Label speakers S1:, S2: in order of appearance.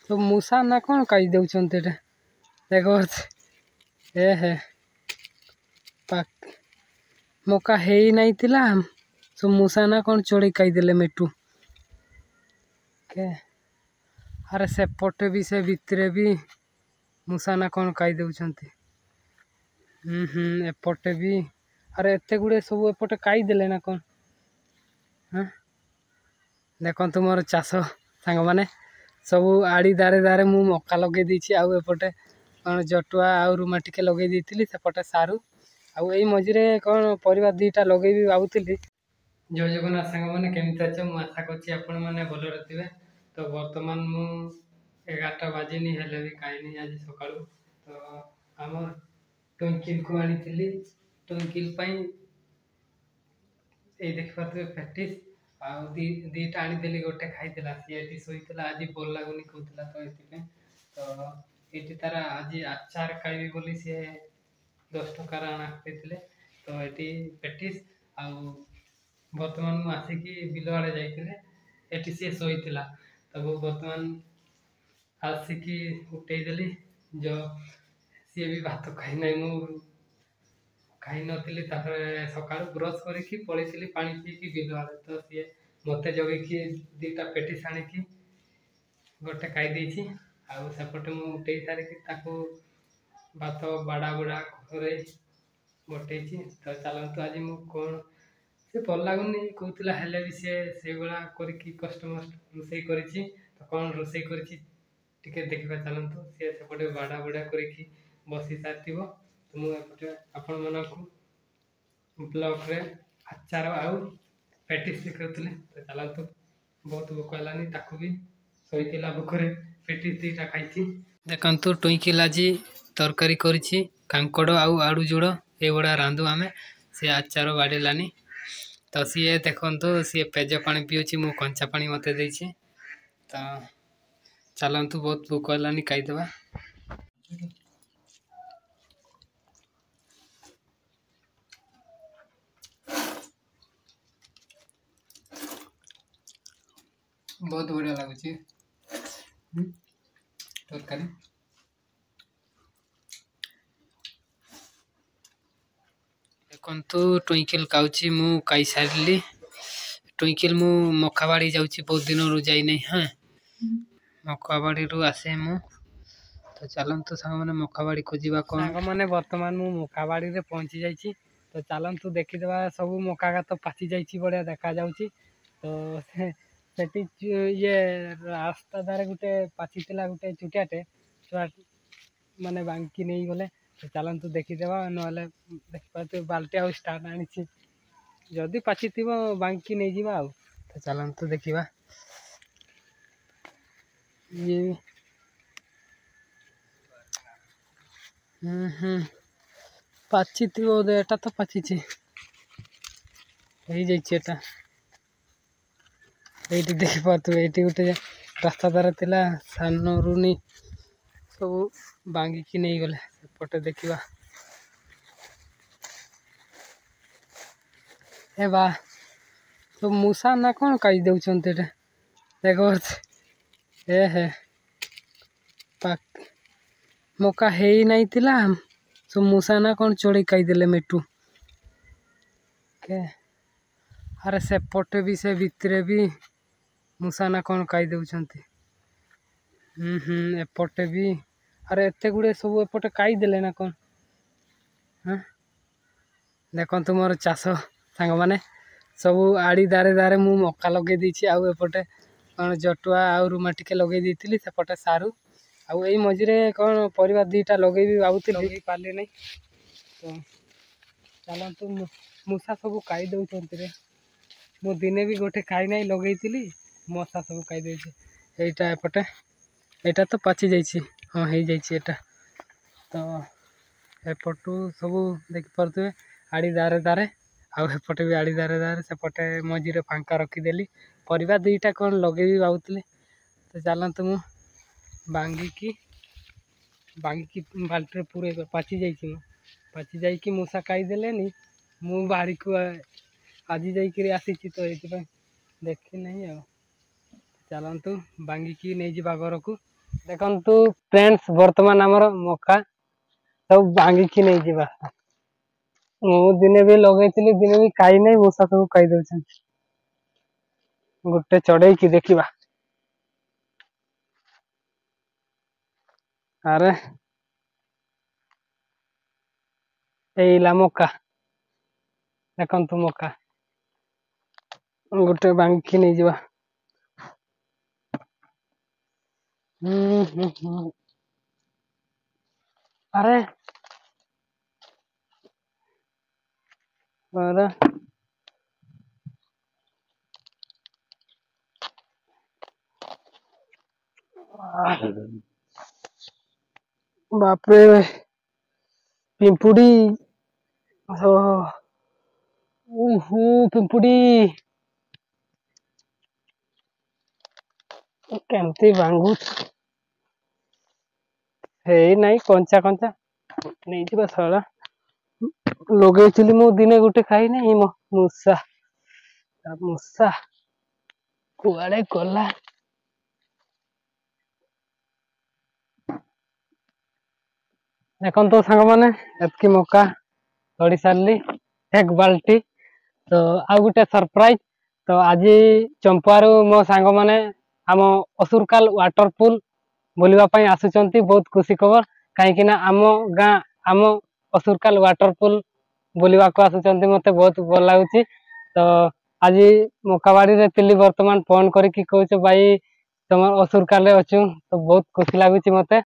S1: तो मूसा ना कौन कही दौरान देख ए हे मौका है ही नहीं थिला तो मूसा ना कौन चढ़ी कहीदेले मेटू के अरे सेपटे भी से भितरे भी मूसा ना कौन कही दौरान एपटे भी अरे एते गुड़े सब एपटे कहीदेले ना कौन हाँ देखु मोर चाष सांग मैंने सब आड़ी दारे दारे मु मका लगे देछि आउ एपटे कौन जटुआ आउ रुमा टिके लगे देइथिली सेपटे सारू आउ एई मझिरे कौन परिवार दीटा लगेबी भावुଥିଲି। जय जगन्नाथ सांग मैंने केमती अच्छे मु आशा करछि आपण माने भलरे थिबे। तो वर्तमान मु 11टा बाजिनी हेले भी खाइनी आज सकाळु। तो हमर ट्विंकिल को आनीथिली ट्विंकिल पई ए देख पारथि प्रैक्टिस आउ दीटा आनीदेली गोटे खाइला सी एटी सोईला आज भल लागुनी कहूला तो ये तो ये तार आज आचार खाइबी बोली सी 10 टकार आना कहते तो ये प्रैक्टिस आउ बर्तमान मु आसिकी बिल आड़े जाइए सी सोईला तो बर्तमान आसिकी उठेदेली जो सी भी भात खाई ना मु खाई नी सका ब्रश करी पलैली पा पीकी बिल आड़े तो सी मत जगैकी दीटा पेटिस आनिकी गोटे खाई आउ सेपटे मु उठे सारिकी भात बाड़ा बुड़ा घरे बटे तो चलतु आज मु कौन से भल लगुनि कहूला हेले भी से भाया करके कष्ट मस्ट रोसे कर तो कौन रोसे कर देखा चलतु सी सेपटे बाड़ा बुड़ा करके बसी सारी तो मुझे आपण मानक ब्लॉक रे आचार आउ पेटिस देखुली तो चलतु बहुत भोक है ताकू भी शोला भोकरे पेटिस दीटा खाई देखु ट्विंकिल आज तरकारी करी कांकड़ आउ आड़ू जोड़ ये गुड़ा रांधु आमे सी आचार बाड़ेलानी तो सी देखु सी पेज पानी पीऊँ मु कंचा पानी मत देछि तो चलतु बहुत भोक है खाईदे बहुत बढ़िया लगुच तरकारी देखु ट्विंकिल खाऊँ मु खाई सारी ट्विंकिल मु मखाबाड़ी जाऊँगी बहुत दिन रू जाई नहीं हाँ मखाबाड़ी रू आसे मु तो चलतु सांग मैंने मखाबाड़ी खोजा कौन सांग मैंने बर्तमान मु मखाबाड़ी रे पहुँची जाइए तो चलतु देखीदे सब मका गात पाची जाइए बढ़िया देखा जाऊँगी तो सेठी ये रास्ता धारे गोटे पाची गोटे चुटियाटे छुआ माने बांकी नहीं गले तो चलतु देखीदेवा ना देखिए बाल्टी आउ स्टार्ट आनी जदि पाची थी बांकी नहीं जावा आउ तो चलतु देखा ये पाची थी एटा तो पाची जाइए ये देखी पार्थ ये गोटे रास्ता दार थिला सान रुनी सब बांगिकी नहीं गले सेपटे देखा ए बा तो मूसा ना कौन कही दौरान देख ए हे मौका है ही नहीं थिला तो मूसा ना कौन चढ़ी कहीदेले मेटू के अरे सेपटे भी से भितरे भी मूसा ना कौन कही दौरान एपटे भी अरे एते गुड़े सब एपटे कहीदेले ना कौन हाँ देखु मोर चाष सांग मैंने सब आड़ी दारे दारे मु मका लगे देछि आउ एपटे कौन जटुआ आउ रुमा टिके लगे देइथिली सेपटे सारू आउ एई मझिरे कौन परिवार दीटा लगेबी भावुଥିଲି पाले नहीं तो चलतु मूसा सब खाई दौरान रे मु दिने भी गोटे खाई ना लगे मशा सब खाई यहाँ एपटे यहाँ तो पाची जाइए हाँ हो जाइए तो एपटू सब देखिपे आड़ी दारे दारे आउ एपटे भी आड़ी दारे दारे सेपटे मझीरे फांका रखीदेली परिवार दीटा कौन लगे भी भावुଥିଲି तो चलतु मु बांगिकी बाल्टी पूरे पाची जाइए मूसा खाईदेले मु बाहरी को आज जाकि आसी तो ये देखी नहीं आ चलतु बांगिकी नहीं जा घर को देखंतु फ्रेंड्स वर्तमान आमर मका सब भांगिकी नहीं जीवा मु दिने भी लगेइतिली दिने भी खाई नहीं मूषा सब खाई दउछन गोटे चढ़ई की देखिबा अरे एइला मका देखंतु मका गोटे भांगिकी नहीं जीवा अरे अरे बापरे पिंपुड़ी पिंपुड़ी केमती भांगु हे नहीं कंचा कंचा नहीं जीवा साला लगे मु दिने गोटे खाई नहीं मूषा मूषा कुआड़े गला देखो तो सांग मैंने एतकी मौका तोड़ी सारी एक बाल्टी तो आ गोटे सरप्राइज तो आज चंपारू मो सांग मैंने आम असुरकाल वाटरपुल बुलवाई आसुंच बहुत खुशी खबर कहीं आम गाँ आम असुरकाल वाटरपुल बुलवा को आसुंच मत बहुत भल लगुच तो आज मकाबाड़ी थिली बर्तमान फोन करके कहूँ भाई तुम असुरकाल अच्छु तो बहुत खुशी लगुच मत।